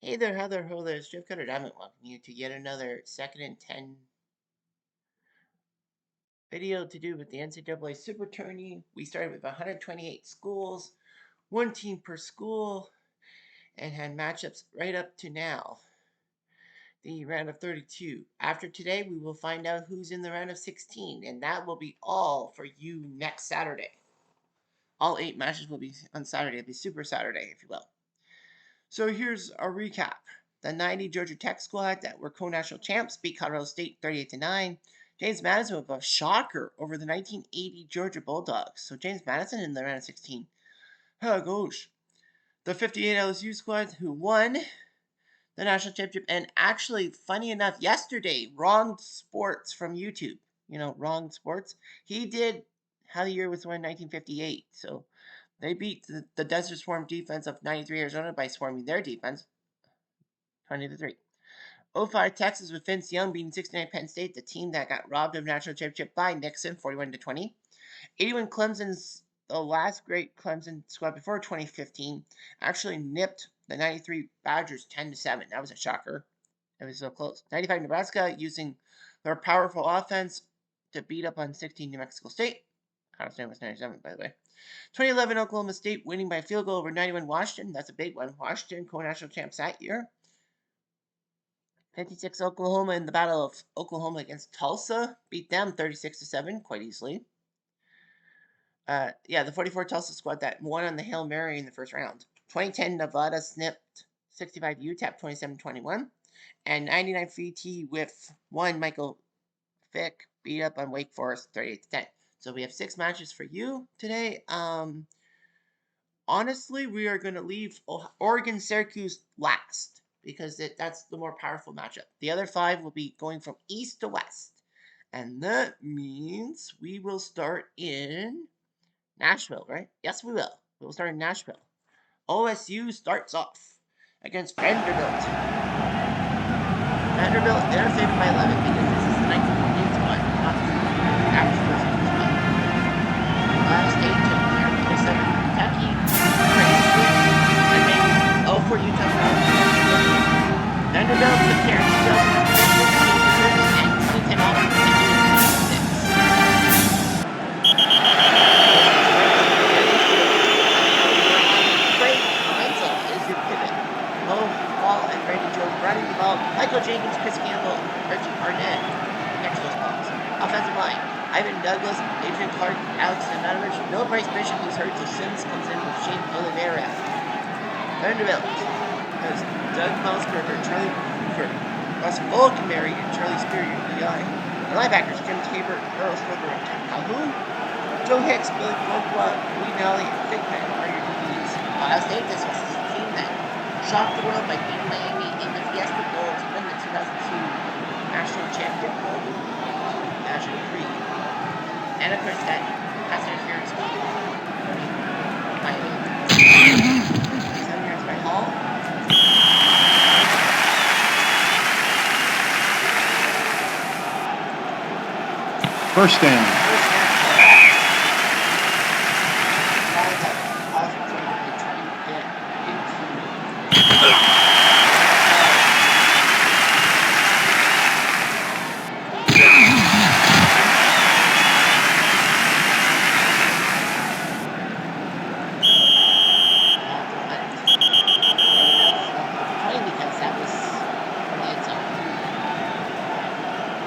Hey there, how there, ho there, it's Jeff Cutter Diamond welcoming you to yet another 2nd and 10 video to do with the NCAA Super Tourney. We started with 128 schools, one team per school, and had matchups right up to now, the round of 32. After today, we will find out who's in the round of 16, and that will be all for you next Saturday. All 8 matches will be on Saturday. It'll be Super Saturday, if you will. So here's a recap. The 90 Georgia Tech squad that were co-national champs beat Colorado State 38-9. James Madison with a shocker over the 1980 Georgia Bulldogs. So James Madison in the round of 16. Oh gosh. The 58 LSU squad who won the national championship. And actually, funny enough, yesterday, Wrong Sports from YouTube, Wrong Sports, he did how the year was won in 1958. So they beat the Desert Swarm defense of 93 Arizona by swarming their defense 20-3. 05 Texas with Vince Young beating 69 Penn State, the team that got robbed of national championship by Nixon 41-20. 81 Clemson's the last great Clemson squad before 2015 actually nipped the 93 Badgers 10-7. That was a shocker. It was so close. 95 Nebraska using their powerful offense to beat up on 16 New Mexico State. Colorado State was 97, by the way. 2011 Oklahoma State winning by field goal over 91 Washington. That's a big one. Washington, co-national champs that year. 56 Oklahoma in the Battle of Oklahoma against Tulsa. Beat them 36-7 quite easily. The 44 Tulsa squad that won on the Hail Mary in the first round. 2010 Nevada snipped 65 UTEP 27-21. And 99 VT with one Michael Fick beat up on Wake Forest 38-10. So we have 6 matches for you today. Honestly, we are going to leave Oregon-Syracuse last because that's the more powerful matchup. The other 5 will be going from east to west. And that means we will start in Nashville, right? Yes, we will. We will start in Nashville. OSU starts off against Vanderbilt. Vanderbilt, they're favored by 11 because this is the 1948 squad, not the average person squad. Ohio State took care of 27 Kentucky, and then for Utah. Vanderbilt took care of 2000 and 2010 Auburn. Running the ball, Michael Jenkins, Chris Campbell, Reggie Barnett. Next those balls. Offensive line, Ivan Douglas, Adrian Clark, Alex Nemanovich, no Bryce Bishop, who's hurt, so Sims comes in with Shane Oliveira. Vanderbilt has Doug Mousberger, Charlie Hoover, Russ Volkenberry, and Charlie Spear, DI. The linebackers, Jim Tabor, Earl Slipper, and Tom Calhoun. Joe Hicks, Billy Blokwa, Lee Nally, and Big Man are your DBs. Ohio State, this was the team that shocked the world by beating Miami in the Fiesta Bowl to win the 2002 national championship bowl to National Creek. And of course, that pass interference by Miami. 7 yards by Hall. First down.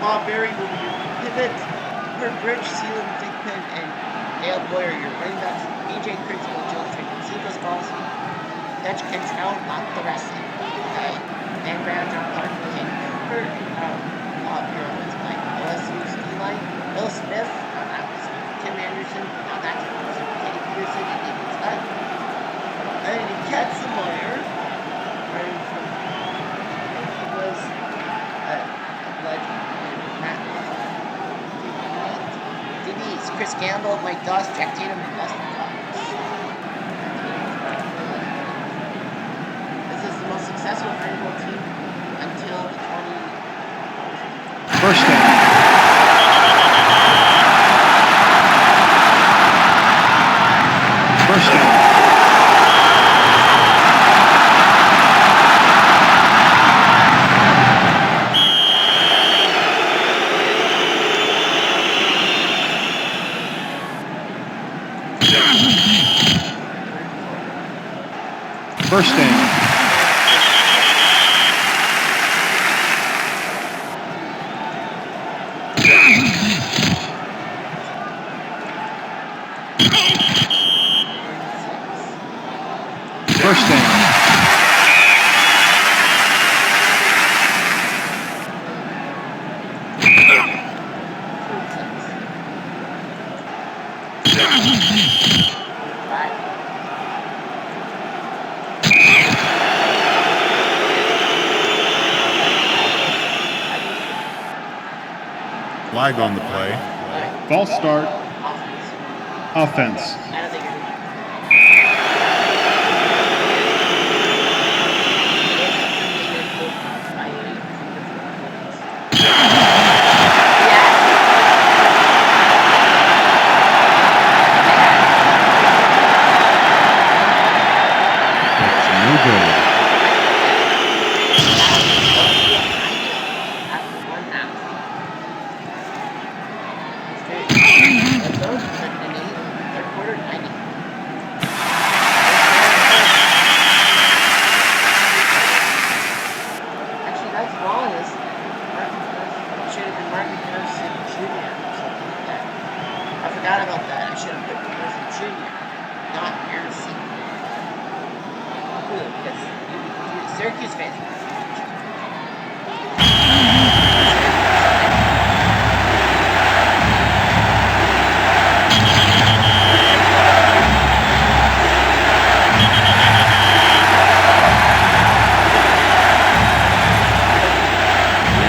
Bob Berry will be your pivot. Kurt Bridge, Sealand Dickman, and Dale Boyer, your running backs. AJ Criggs will Joe Trick receive those balls. Dutch Cantrell, not the rest. Okay. Dan Brown, John Clark, Ken Cooper, Bob your offensive line. LSU's D-line. Bill Smith, that was Tim Anderson. Now that's Teddy Peterson and David Scott. And Katzenmeyer, running from, I think he was a legend. DBs, Chris Campbell, Mike Doss, Jack Tatum, and Dustin Cox. This is the most successful Vanderbilt team until the 20... First down. First down. First down. First down. Flag on the play. False start. Offense. No good. Forgot about that. I should have put Harrison Jr., not Harrison. Because you'd be confused. Syracuse fans.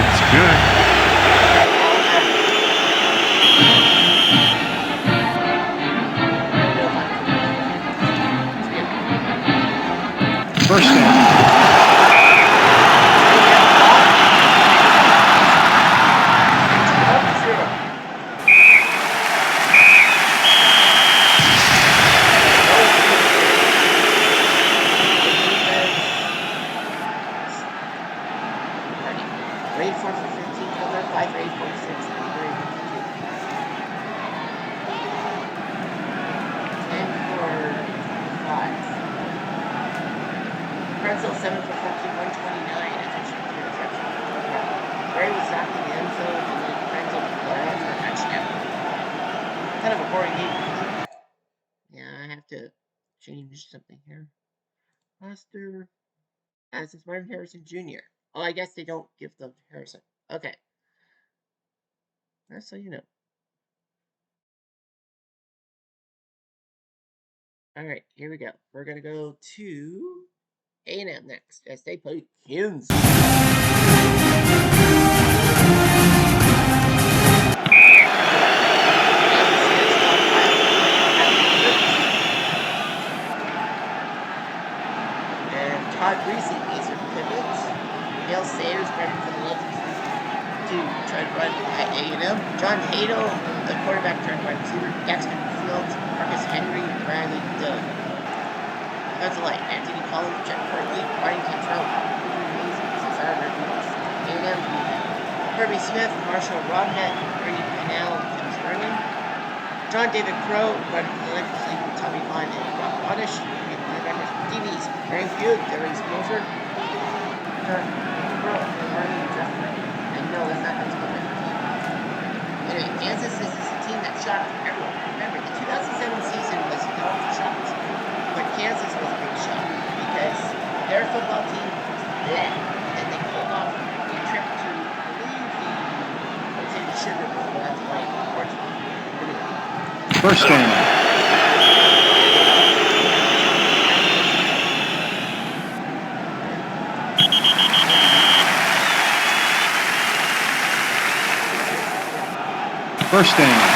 It's good. First down. Grade 4 for 15, color 5 for 8, 46, and grade 1 for 2. 10 for 5. Pretzel 7 for 14, 129. Attention to reception. Gray was stopped in the end zone, and then Pretzel for a touchdown. Kind of a boring game. Yeah, I have to change something here. Master. This is Martin Harrison Jr. Oh, I guess they don't give them to Harrison. Okay. That's so you know. All right, here we go. We're going to go to A&M next as they play Kansas. And Todd Greasy is her pivot. Dale Sayers running for the Legends to try to run at A&M. John Hadel, the quarterback turned wide receiver. Dexter Fields, Marcus Henry, Bradley Doug. Defensive line, Anthony Collins, Jeff Berkeley, Brian Cantrell, Andrew Mays, Cesar Rodriguez. A&M, Kirby Smith, Marshall Robnett, Brady Finale, Tim Sterling. John David Crow, running for the Legends League with Tommy Vaughn and Rob Oddish. Linebackers, DBs, Aaron Pugh, Darius Milford, John Crow, and Marty Jeffrey. And no, that's not how it's called. Anyway, Kansas is a team that shocked everyone. Remember, the 2007 season was known for shocks. But Kansas was a big shock because their football team was bleh, and they pulled off a trip to, I believe, the Sugar Bowl. Well, that's right, unfortunately. First down. First down.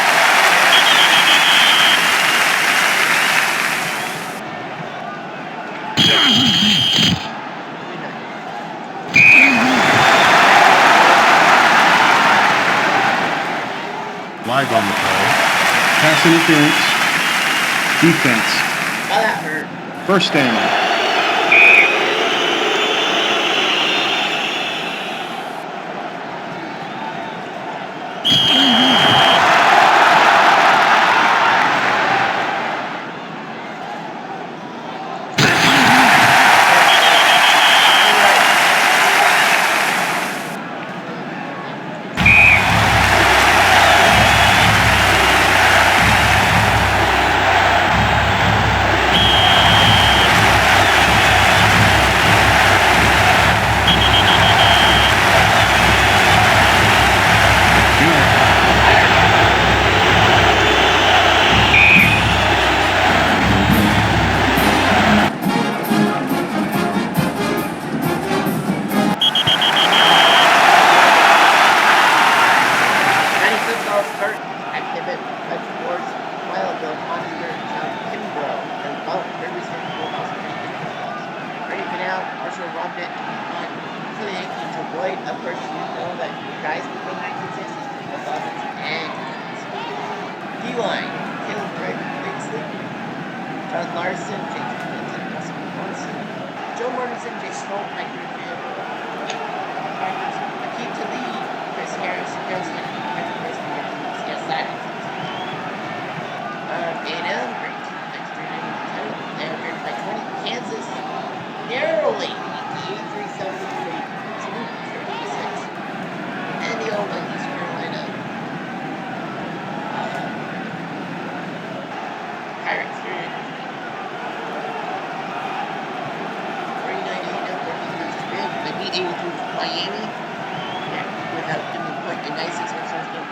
Flag on the play. Pass interference. Defense. Well, that hurt. First down. Robnet can be fun. For the Yankee to avoid, of course, you know that guys before the 1960s played both offense and defense. D-line, Caleb Blakesley, John Larson, James McClinton, Russell Morrison, Joe Mortensen, Jay Smoke, Mike Griffin, Packers, Akeem Talib, Chris Harris, Harold Stanley, Patrick Risky, yes, that includes A&M, great team, 1939 wins the title. They are driven by 20. Kansas, narrowly beat the 83-70 New Salute 30-6. And the old one, East Carolina Pirates, 39 A&M, their defense is big. They beat 83 Miami. Yeah, without giving a point. A nice exhibition game.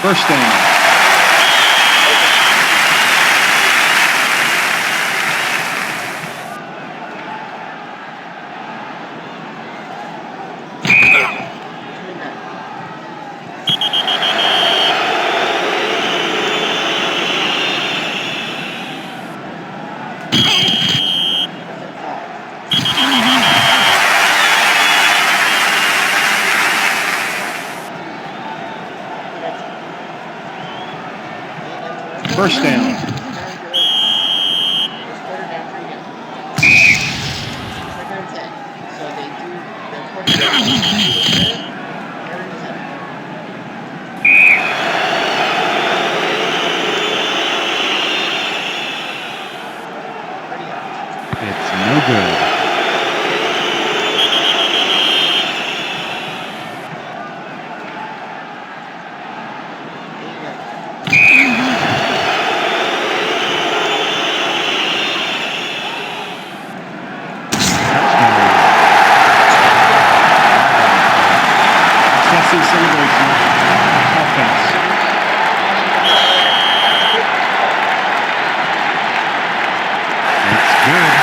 First down. First down. First quarter down 3 down. Second and 10. So they do the quarter down. Third and 7. It's no good. Celebration. Offense. It's good.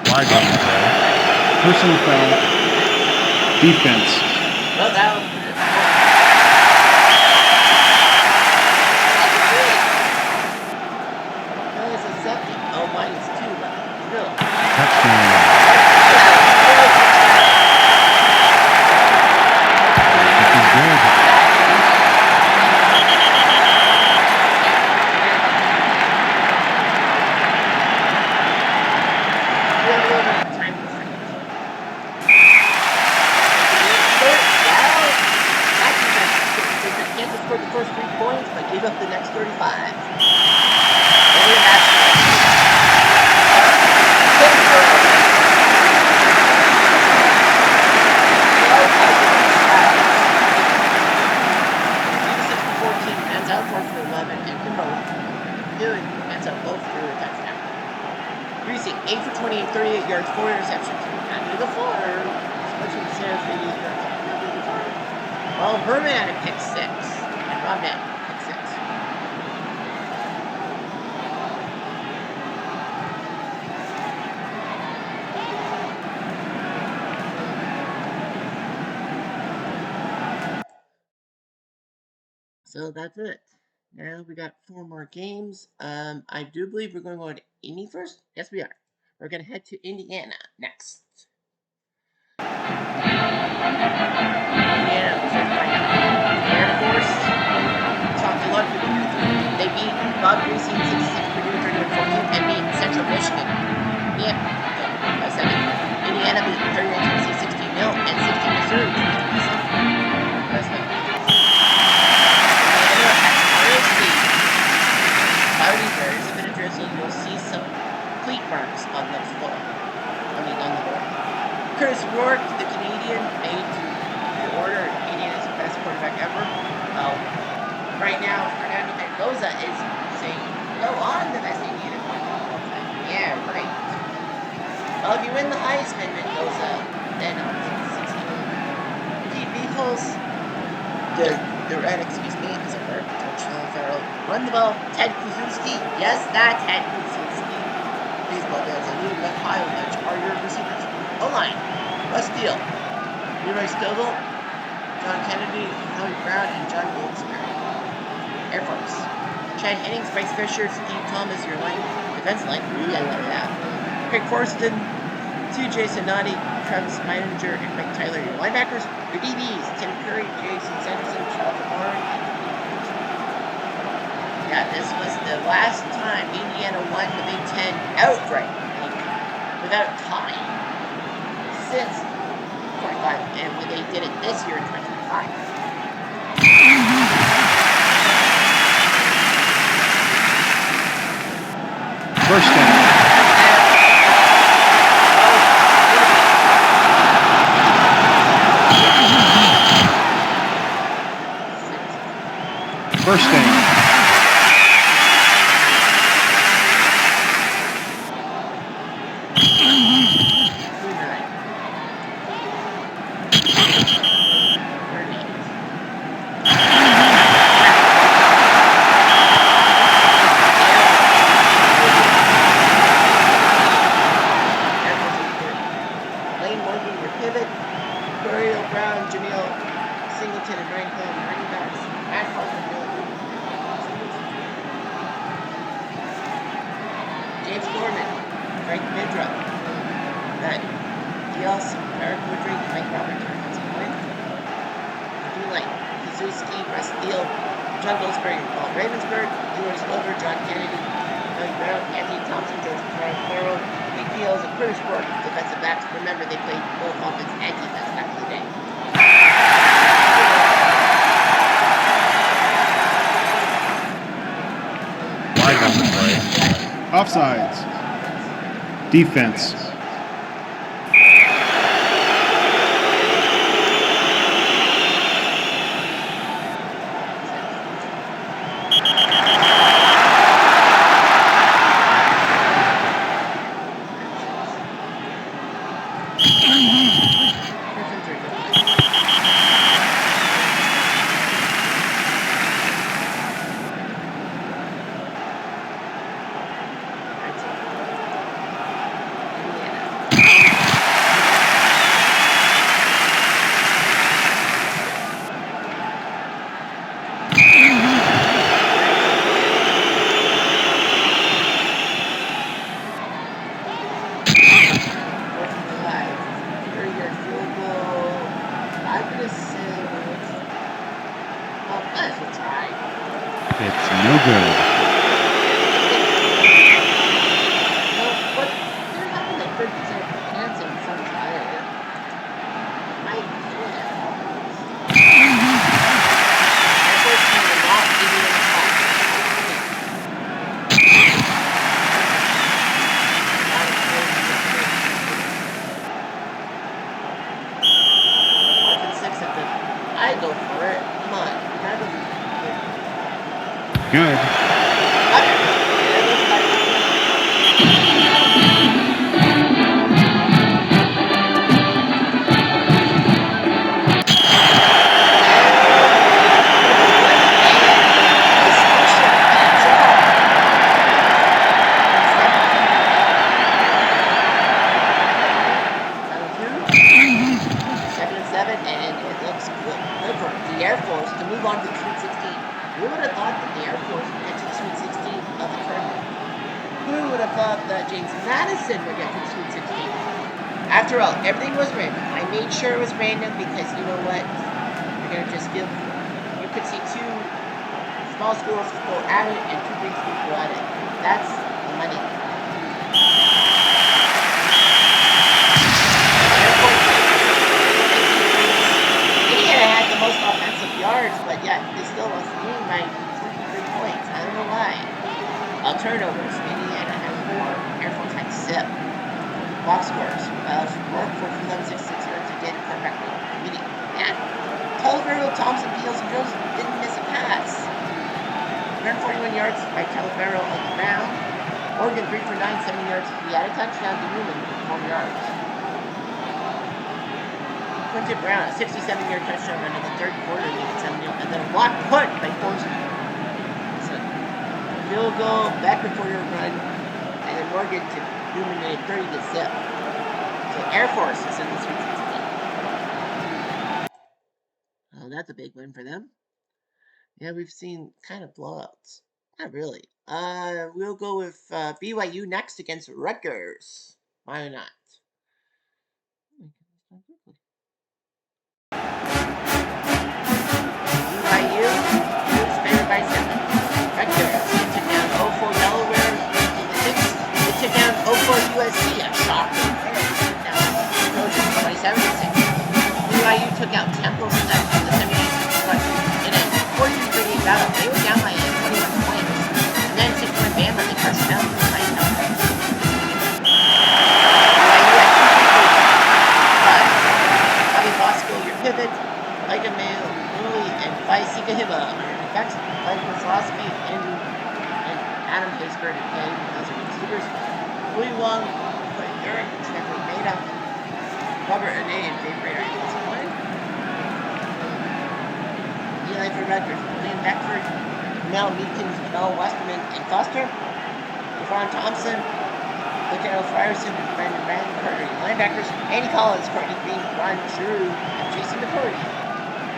Flag on the play. Personal foul. Defense. Well, that was accepting. Oh, minus 2 left. Still. Touchdown. This is good. Kansas scored the first 3 points, but gave up the next 35. Ends out 4 for 11, and Kimberly Hewitt ends up both for a touchdown. Greasy, 8 for 28, 38 yards, 4 interceptions. Under the 4. Especially the Sarah's 88 yards. Under the 4. Well, Herman had a pick 6, and Robnet pick 6. So that's it. Now we got 4 more games. I do believe we're going to go to Indy first. Yes, we are. We're going to head to Indiana next. Indiana was Air Force. Talked to a lot of people. They beat Bob Greasy in 66, Purdue 31-14, and beat Central Michigan. Yeah, by 7. Indiana beat 39-16, 16-0, and 16 Missouri 23-7. That's it. York, the Canadian, made to order. Canadian is the best quarterback ever. Right now, Fernando Mendoza is saying, "Go on, the best Indiana quarterback of all time." Yeah, right. Well, if you win the Heisman, Mendoza, then on 16. Pete Beagles, the red, excuse me, is a bird. George Farrell run the ball. Ted Kuzuski, yes, that Ted Kuzuski. Baseball there's a little bit high ledge. Are your receivers? O-line, Russ Steele, Leroy Stovall, John Kennedy, Howie Brown, and John Wilkes-Barre. Air Force, Chad Hennings, Bryce Fisher, Steve Thomas, your line, defense line, Craig Forston, C.J. Sonati, Travis Meininger, and Mike Tyler, your linebackers. Your DBs, Tim Curry, Jason Sanderson, Charles Warren, and yeah, this was the last time Indiana won the Big Ten outright, without tying, since 45, and when they did it this year in 2025. First down. First down. Remember, they played both offense and defense back in the day. Flag on the play. Offsides. Defense. It's no good. But they're having a 30% chance in some tire. My goodness. Airport's trying to not give you a call. I go for it. Come on. Good. And it looks good for the Air Force to move on to the Sweet 16. Who would have thought that the Air Force would get to the Sweet 16 of the tournament? Who would have thought that James Madison would get to the Sweet 16? After all, everything was random. I made sure it was random because you know what? You're going to just give. You could see two small schools go at it and two big schools go at it. That's the money. Had the most offensive yards, but yet they still lost the game by 23 points. I don't know why. Turnovers. Indiana had 4. Air Force had 7. Box scores. Rourke for them 6-6 again, quarterback meeting. And Talavero, Thompson, Beals, and Jones didn't miss a pass. 141 yards by Talavero on the ground. Oregon 3 for 9, 70 yards. He had a touchdown to Newman, 4 yards. Quinton Brown, a 67-yard touchdown run in the third quarter, leading 7-0, and then a block punt by Forsman. So, field goal, back before your run, and then Morgan to Newman made 30 to zip. So Air Force is in the Sweet 16. Oh, that's a big win for them. Yeah, we've seen kind of blowouts. Not really. We'll go with BYU next against Rutgers. Why not? BYU expanded by 7. Rutgers took down 04 Delaware in the 6th. They took down 04 USC, a shocker. Now, Trojans 27-6. BYU took out Temple in the 78th, but in a 43-8 battle, they were down by 21 points. And then 6-point Bama they crushed down to the BYU had 2 Bobby Bosco, your pivot, Micah Mayo, Lily, and Vaisika-Hima are your defense. Mike Kozlowski, Andrew, and Adam Haysbert and Kay, those are your receivers. Louis Wong, Eric, Trevor Maida, Robert Ane, and Dave Rader, offensive line. Eli for Rutgers, William Beckford, Mel Meekins, Mel Westerman, and Foster. Devon Thompson, Lieutenant Frierson, and Brandon Rand, Carter, linebackers. Andy Collins, Courtney Green, Ron Drew, and Jason McCurdy.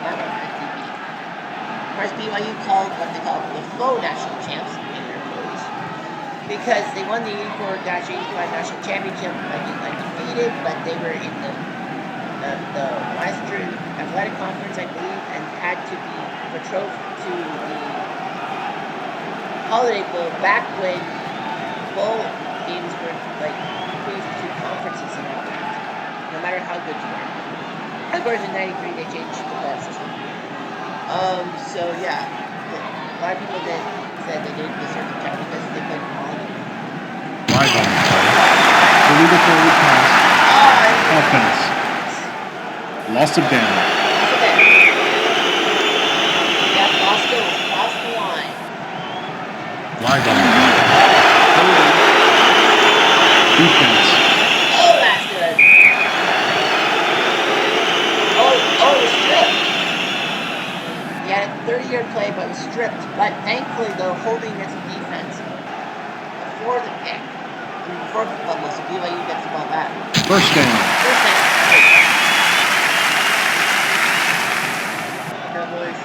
That one at DB. Of course, BYU called what they call the Flow National Champs in their quotes because they won the 84-85 National Championship by being undefeated, but they were in the Western Athletic Conference, I believe, and had to be betrothed to the Holiday Bowl back when bowl games were like moved to conferences and all that, no matter how good you were. Of course, in '93 they changed the bowl system. So yeah, a lot of people that said they didn't deserve the title because they played quality. Live on the play. Obligatory pass. Offense. Loss of down. Yeah, Bosco was across the line. Live on the play. Defense. Oh, that's good. Oh, it was stripped. He had a 30-yard play, but it was stripped. But thankfully, the holding against the defense before the pick, before the fumble, so BYU gets the ball back. First down. First down. Good boys.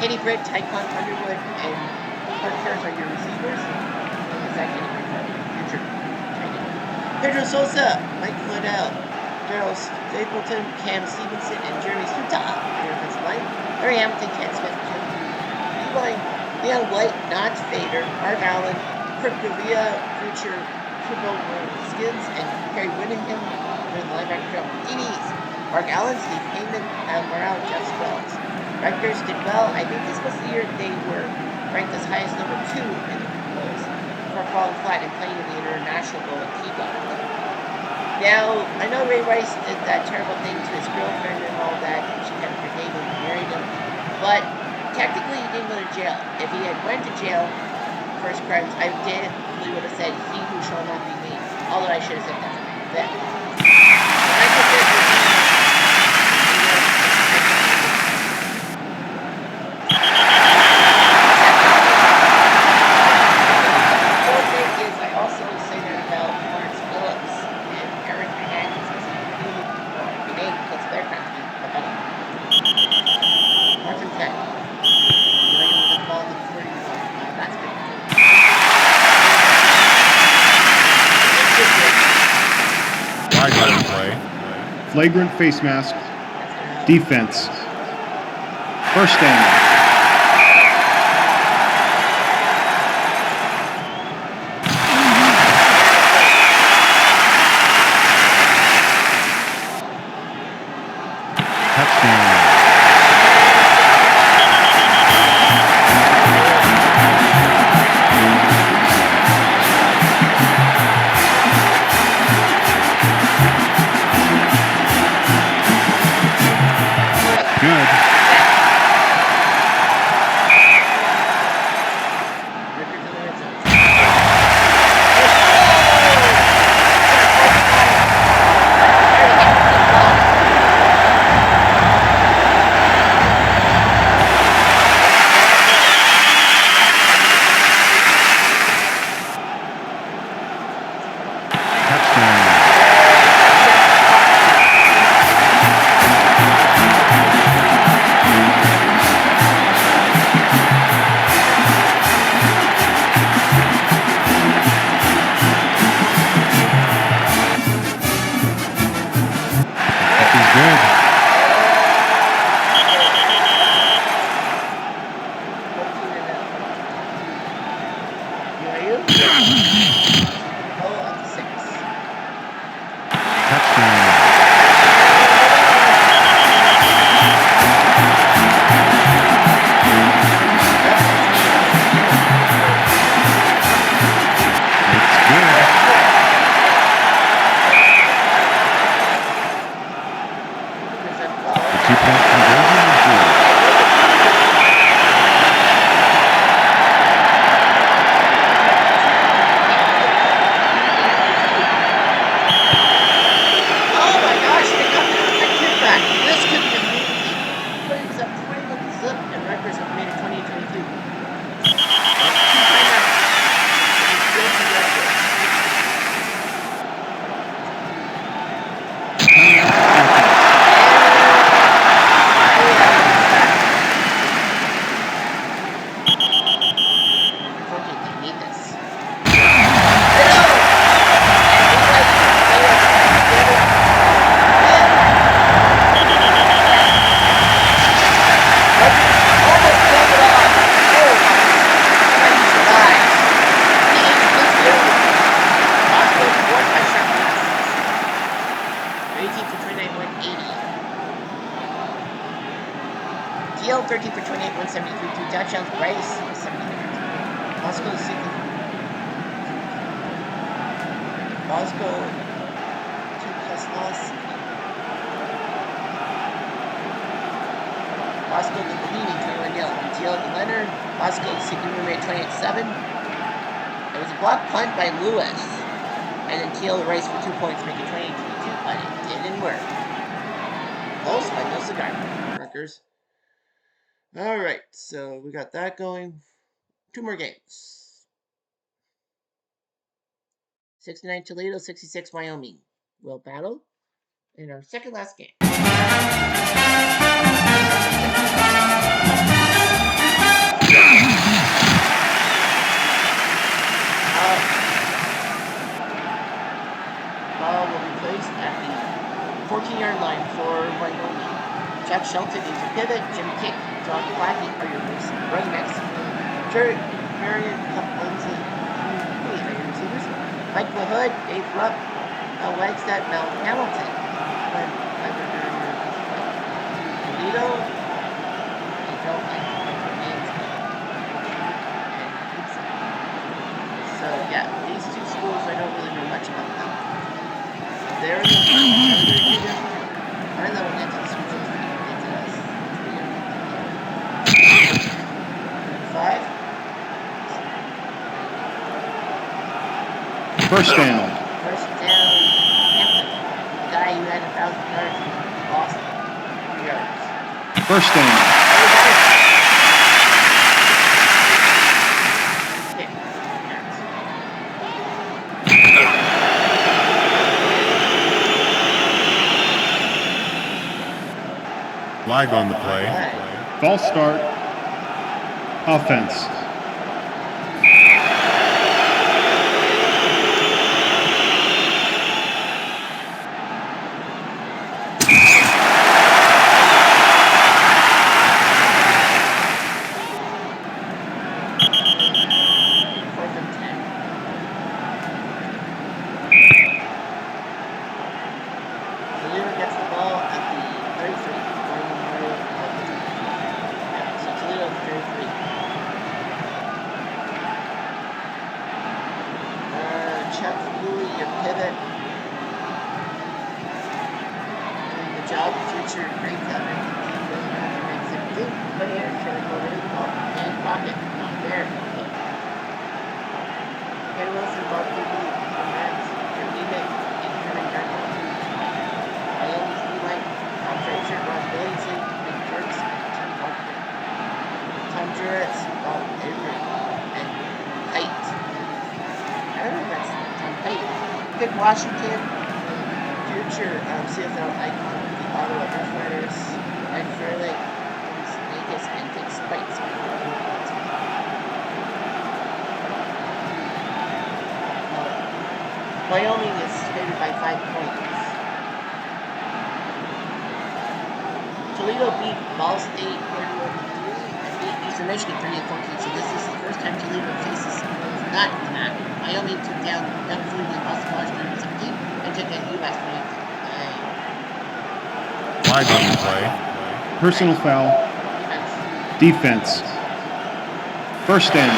Kenny Britt, Tyquan Underwood, and Clark Harris are your receivers. Is that Kenny Britt? Future tight end. Pedro Sosa, Mike Liddell, Darrell Stapleton, Cam Stevenson, and Jeremy Suta are your offensive line. Larry Hamilton, Ken Smith, Jim Line, Leon White, Knots Fader, Mark Allen, Kirk Gavia, future Triple Skins, and Harry Whittingham. They're the linebacker drill. DBs, Mark Allen, Steve Heyman, Adam Morale, Jeff Swells. Rutgers did well. I think this was the year they were ranked as highest number 2 in the polls for falling flat and playing in the International Bowl at Keegan. Now, I know Ray Rice did that terrible thing to his girlfriend and all that, and she kind of forgave him and married him, but technically he didn't go to jail. If he had went to jail for his crimes, I definitely would have said, he who shall not be named. Although I should have said that then. Flagrant face mask. Defense. First down. Teal, 13 for 28, 173, 2 touchdowns. Bryce, 70 yards. Bosco, 60. Bosco, 2+ loss. Bosco, the Bellini, 21-0. Teal, the Leonard. Bosco, the second roommate, 28-7. It was a block punt by Lewis. And then Teal erased for 2 points, making 28-22, but it didn't work. Close, but no cigar markers. All right, so we got that going. 2 more games. 69 Toledo, 66 Wyoming. We'll battle in our second last game. Ball will be placed at the 14-yard line for Wyoming. Jeff Shelton is a pivot. Jim Kick, John Blackie are your running backs. Jared Marion, Lindsay, are your receivers. Mike LaHood, Dave Rupp, Mel Wagstaff, Mel Hamilton. Toledo, and Joe So yeah, these 2 schools I don't really know much about them. They're the our level into the schools. 5. First down. First down. Hampton. The guy who had 1,000 yards in Boston. 3 yards. First down. Flag on the play. False start. Offense. pivot. Doing the job, future great talent MVP with Jonathan Knight 17. But here, Shirley Cole ready to ball. And pocket. Not there. Okay. Ken Wilson, Bob Quigley, from Rams. Jim Nemec, and Herman Darko. Wyoming's D-line. Tom Frazier, Ron Billingsley, Nick Jerks, and Tim Barker. Tom Juretz, Bob Avery, and Kite. I don't know if that's Tom Kite. Pick Washington, future CFL icon of the Ottawa Rough Riders, Ed Fairlake, Vegas, and Dick Spites. Wyoming is favored by 5 points. Toledo beat Ball State 31-3 and beat Eastern Michigan 30-14. So this is the first time Toledo faces not in the match. Wyoming took down Young Food and Boston College 30-17 and took down UMass 28-9. Flag on the play. Personal foul. Defense. First down.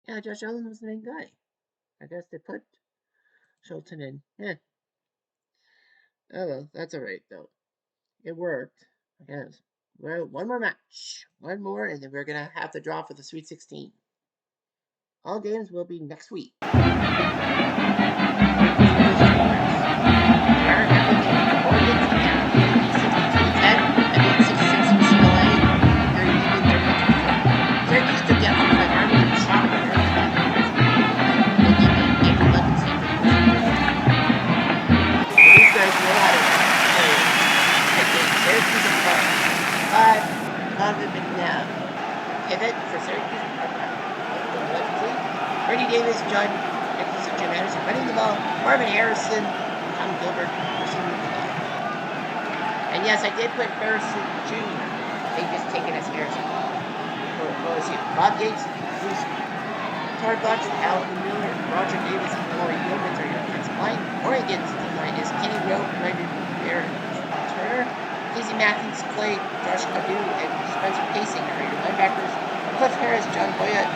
Yeah, Josh Allen was the main guy. I guess they put Schulten in. Yeah. Oh well, that's alright though. It worked, I guess. Well, one more match. One more, and then we're gonna have to draw for the Sweet 16. All games will be next week. Pivot for Syracuse. Brady Davis, John Nicholas, and Jim Anderson running the ball. Marvin Harrison, Tom Gilbert receiving the ball. And yes, I did put Harrison Jr. They just taken as Harrison for OSU. Bob Gates, Bruce Tarbach, Alvin Miller, Roger Davis, and Corey Yeomans are your defensive line. Oregon's D-line is Kenny Rowe, Brandon Barrett, Turner, Casey Matthews, Clay, Josh Cadu, and Spencer Pacing are your linebackers. Cliff Harris, John Boyett,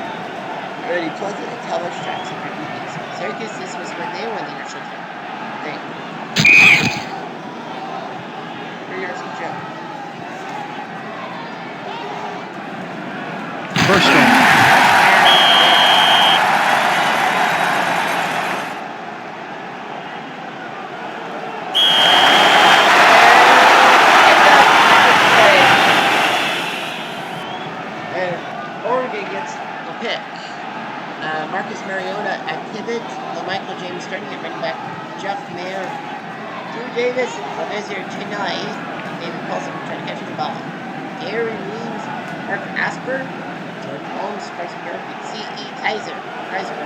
Eddie Pleasant, and Talbot Jackson are DBs. Syracuse, this was when they won the national title. off the mayor. Drew Davis from Visitor tonight. David Paulson trying to catch the ball. Gary Weems, Mark Asper, Jordan Holmes, Bryson Murphy, C.E. Kaiser, Kaiser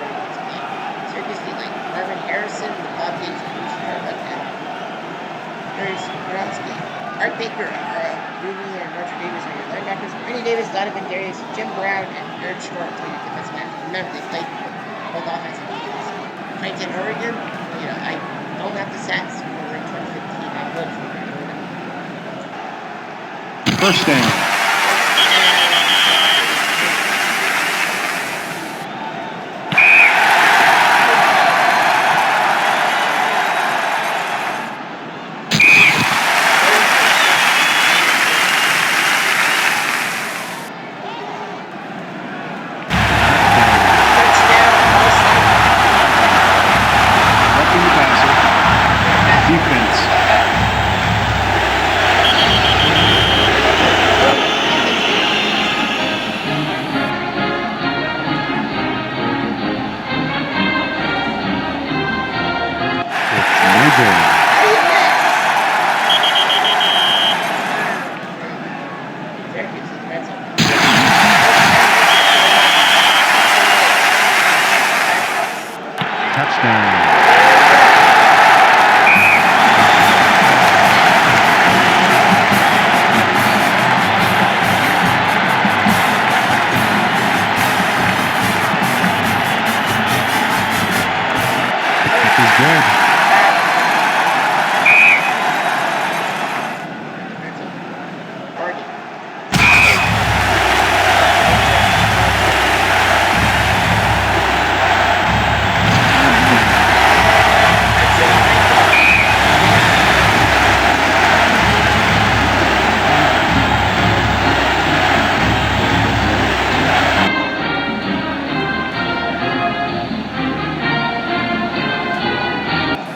Circus Dealing, Marvin Harrison, the Bob Gates, Bruce Turbuck, and Harry Skorowski. Art Baker, Rooney, and Roger Davis are your linebackers. Randy Davis, Donovan Darius, Jim Brown, and Eric Short are your defensive men. Remember, they played both offense and defense. Clayton, Oregon, I don't have the stats for 2015. I would for Oregon. First down.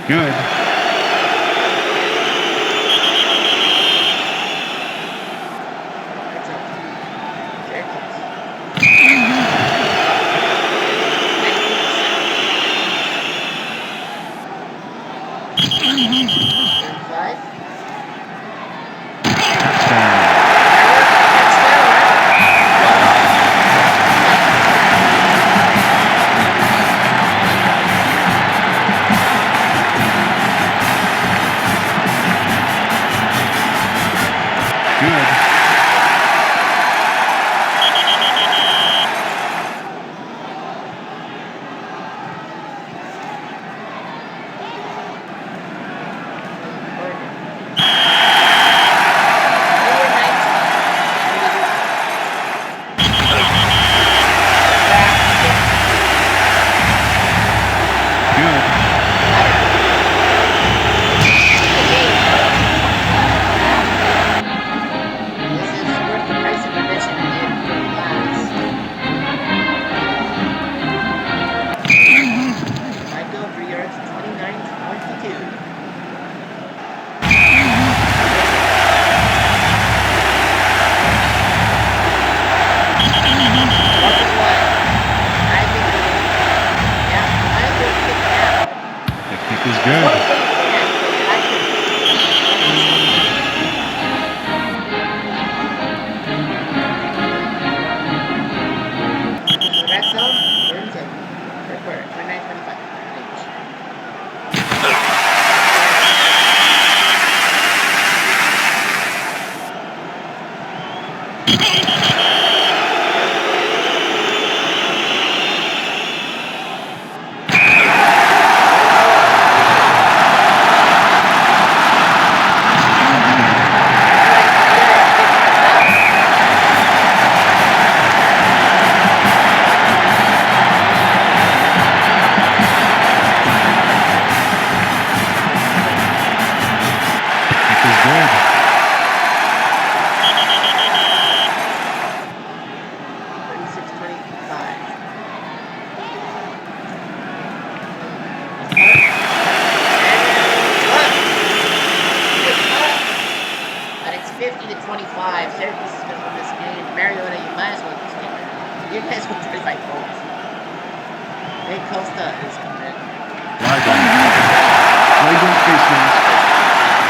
Good.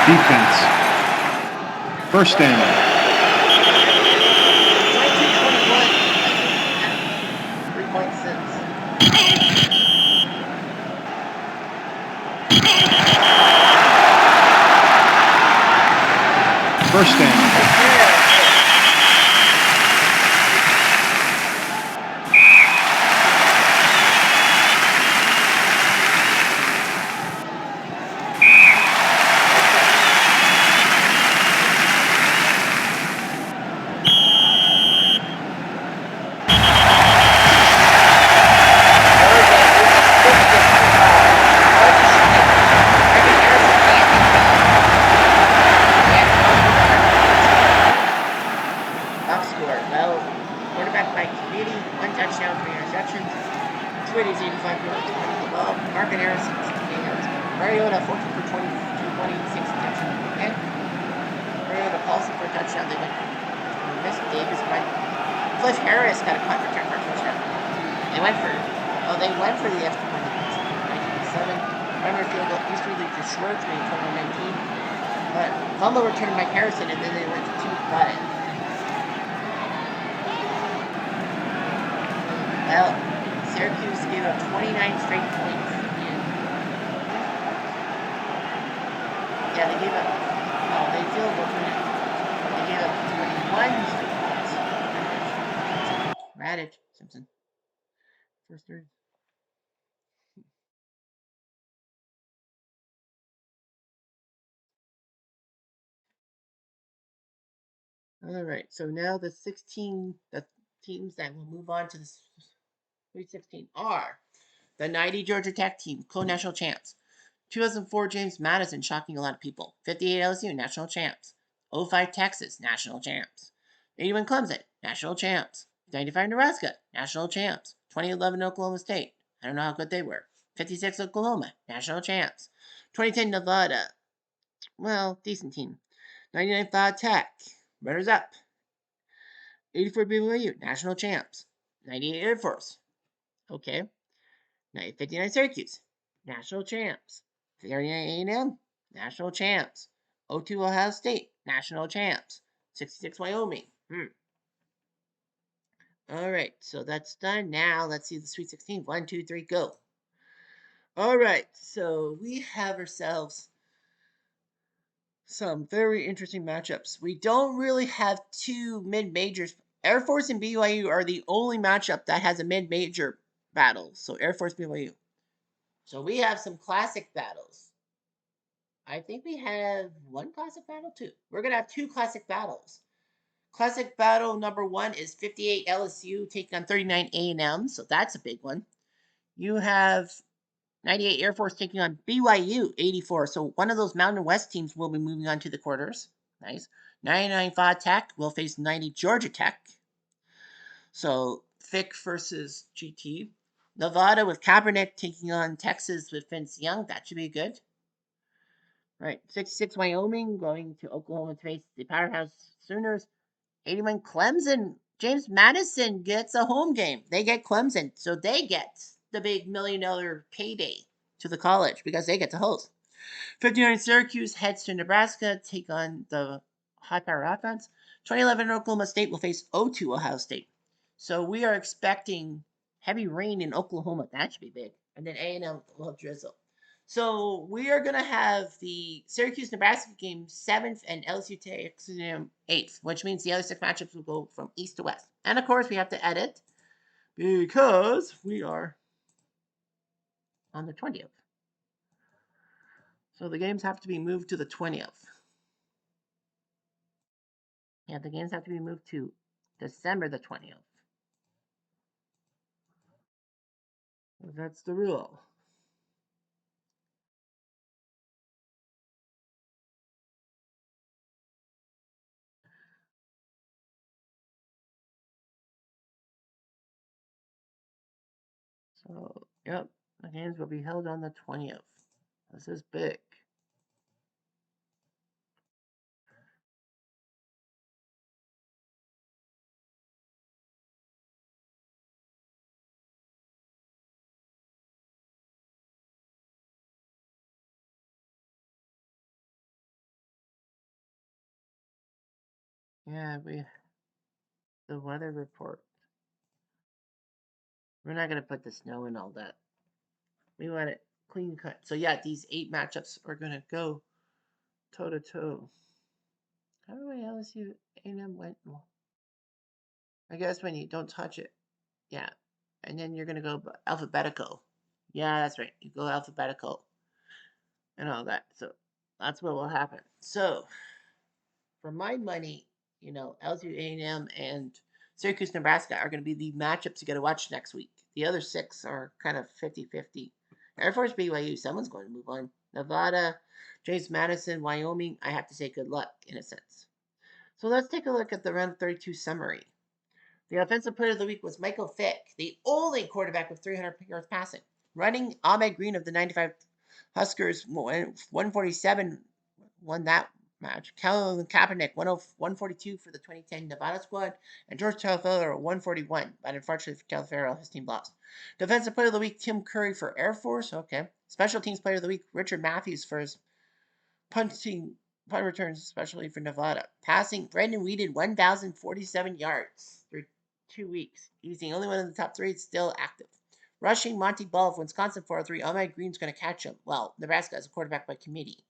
Defense. First down. 22-21. 3.6. First down. Box score. Well, quarterback by committee, 1 touchdown, 3 interceptions. 280s, 85 yards, 20 the ball. Marvin Harrison, 68 yards. Mariota, 14 for 20, 226 touchdown. Okay. Mariota, Paulson for a touchdown. They went. Missed Davis, right? Cliff Harris got a punt return for a touchdown. They went for. Oh, they went for the extra point. 1987. Runner field goal. Easter League to Schwartz made 2019. But fumble return by Harrison, and then they went to 2-5. Well, Syracuse gave up 29 straight points. Yeah, they gave up. Oh, they field goal for it. They gave up 21 straight points. Radic, Simpson. First third. All right, so now the teams that will move on to the Sweet 16 are the 90 Georgia Tech team, co-national champs. 2004 James Madison, shocking a lot of people. 58 LSU, national champs. 05 Texas, national champs. 81 Clemson, national champs. 95 Nebraska, national champs. 2011 Oklahoma State, I don't know how good they were. 56 Oklahoma, national champs. 2010 Nevada, well, decent team. 99 Florida Tech, runners up. 84 BYU, national champs. 98 Air Force, okay. 59 Syracuse, national champs. 39 A&M, national champs. 02 Ohio State, national champs. 66 Wyoming. All right, so that's done. Now let's see the Sweet 16. 1, 2, 3, go. All right, so we have ourselves some very interesting matchups. We don't really have two mid-majors. Air Force and BYU are the only matchup that has a mid-major battle. So Air Force, BYU. So we have some classic battles. I think we have one classic battle, too. We're going to have two classic battles. Classic battle number 1 is 58 LSU taking on 39 A&M. So that's a big one. You have 98 Air Force taking on BYU 84. So one of those Mountain West teams will be moving on to the quarters. Nice. 99 Florida Tech will face 90 Georgia Tech. So Fick versus GT. Nevada with Kaepernick taking on Texas with Vince Young. That should be good. Right. 66 Wyoming going to Oklahoma to face the Powerhouse Sooners. 81 Clemson. James Madison gets a home game. They get Clemson. So they get the big $1 million payday to the college because they get to host. 59 Syracuse heads to Nebraska, take on the high power offense. 2011 Oklahoma State will face 02 Ohio State. So we are expecting heavy rain in Oklahoma. That should be big. And then A&M will have drizzle. So we are going to have the Syracuse-Nebraska game 7th and LSU-Texas 8th, which means the other 6 matchups will go from east to west. And of course, we have to edit because we are on the 20th. So the games have to be moved to the 20th. Yeah, the games have to be moved to December the 20th. That's the rule. So, yep, the games will be held on the 20th. This is big. Yeah, the weather report. We're not gonna put the snow and all that. We want it clean cut. So yeah, these 8 matchups are gonna go toe to toe. How do I LSU A&M went? I guess when you don't touch it, yeah, and then you're gonna go alphabetical. Yeah, that's right. You go alphabetical and all that. So that's what will happen. So for my money, LSU A&M and Syracuse, Nebraska are going to be the matchups you got to watch next week. The other 6 are kind of 50-50. Air Force, BYU, someone's going to move on. Nevada, James Madison, Wyoming, I have to say good luck in a sense. So let's take a look at the round 32 summary. The offensive player of the week was Michael Vick, the only quarterback with 300 yards passing. Running, Ahmed Green of the 95 Huskers, 147 won that match. Colin Kaepernick, 142 for the 2010 Nevada squad, and George Talavera, 141. But unfortunately for Talavera, his team lost. Defensive player of the week, Tim Curry for Air Force. Okay. Special teams player of the week, Richard Matthews for his punt returns, especially for Nevada. Passing, Brandon Weeden, 1,047 yards through 2 weeks. He's the only one in the top 3 still active. Rushing, Monty Ball of Wisconsin 403. Ahmed Green's going to catch him. Well, Nebraska has a quarterback by committee.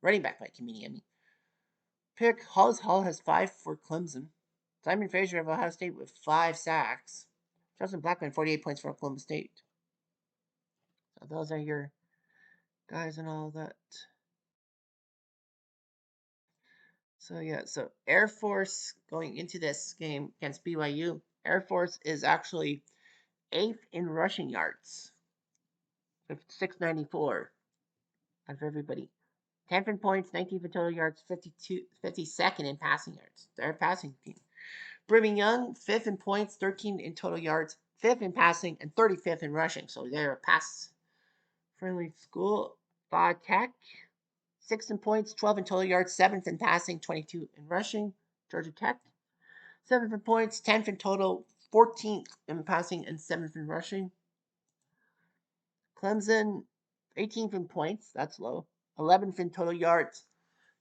Running back by committee, I mean. Pick, Hollis Hall has 5 for Clemson. Simon Fraser of Ohio State with 5 sacks. Justin Blackman, 48 points for Oklahoma State. So those are your guys and all that. So yeah, so Air Force going into this game against BYU, Air Force is actually 8th in rushing yards with 694 out of everybody. 10th in points, 19th in total yards, 52nd in passing yards. They're a passing team. Brigham Young, 5th in points, 13th in total yards, 5th in passing, and 35th in rushing. So they're a pass-friendly school. Tech, 6th in points, 12th in total yards, 7th in passing, 22 in rushing. Georgia Tech, 7th in points, 10th in total, 14th in passing, and 7th in rushing. Clemson, 18th in points, that's low. 11th in total yards,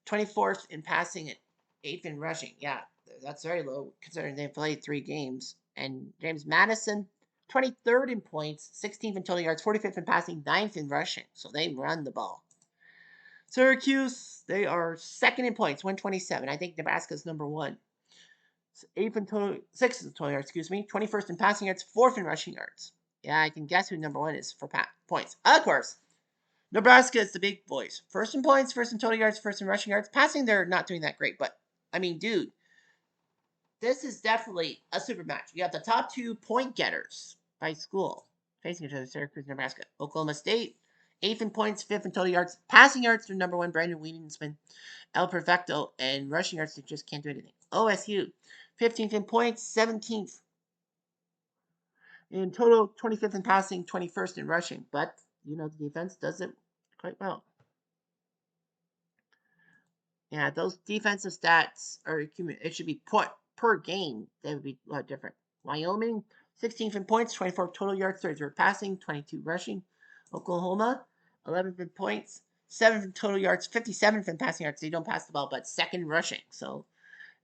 24th in passing, and 8th in rushing. Yeah, that's very low considering they played 3 games. And James Madison, 23rd in points, 16th in total yards, 45th in passing, 9th in rushing. So they run the ball. Syracuse, they are 2nd in points, 127. I think Nebraska's number 1. 8th in total, 6th in total yards, 21st in passing yards, 4th in rushing yards. Yeah, I can guess who number 1 is for points. Of course, Nebraska is the big boys. 1st in points, 1st in total yards, 1st in rushing yards. Passing, they're not doing that great, but I mean, dude, this is definitely a super match. You have the top 2 point getters by school facing each other: Syracuse, Nebraska. Oklahoma State, 8th in points, 5th in total yards. Passing yards, they're number 1. Brandon Weedensman, El Perfecto, and rushing yards, they just can't do anything. OSU, 15th in points, 17th in total, 25th in passing, 21st in rushing. But, the defense does it quite well. Yeah, those defensive stats are it should be put per game. They would be a lot different. Wyoming, 16th in points, 24 total yards, 33 passing, 22 rushing. Oklahoma, 11th in points, 7th in total yards, 57th in passing yards. They don't pass the ball, but 2nd rushing. So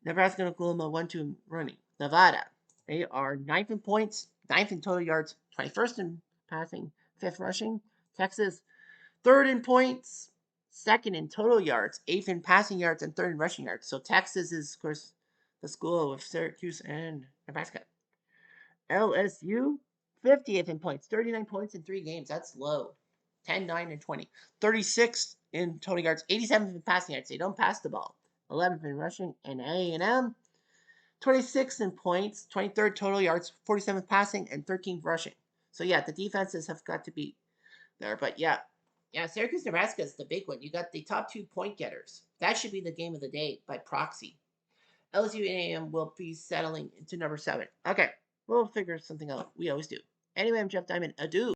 Nebraska and Oklahoma 1-2 running. Nevada, they are 9th in points, 9th in total yards, 21st in passing, 5th rushing. Texas, 3rd in points, 2nd in total yards, 8th in passing yards, and 3rd in rushing yards. So Texas is, of course, the school with Syracuse and Nebraska. LSU, 50th in points, 39 points in 3 games. That's low. 10, 9, and 20. 36th in total yards, 87th in passing yards. They don't pass the ball. 11th in rushing. And A&M, 26th in points, 23rd total yards, 47th passing, and 13th rushing. So, yeah, the defenses have got to be there. But, yeah, Syracuse, Nebraska is the big one. You got the top 2 point getters. That should be the game of the day by proxy. LSU and A&M will be settling into number 7. Okay, we'll figure something out. We always do. Anyway, I'm Jeff Diamond. Adieu.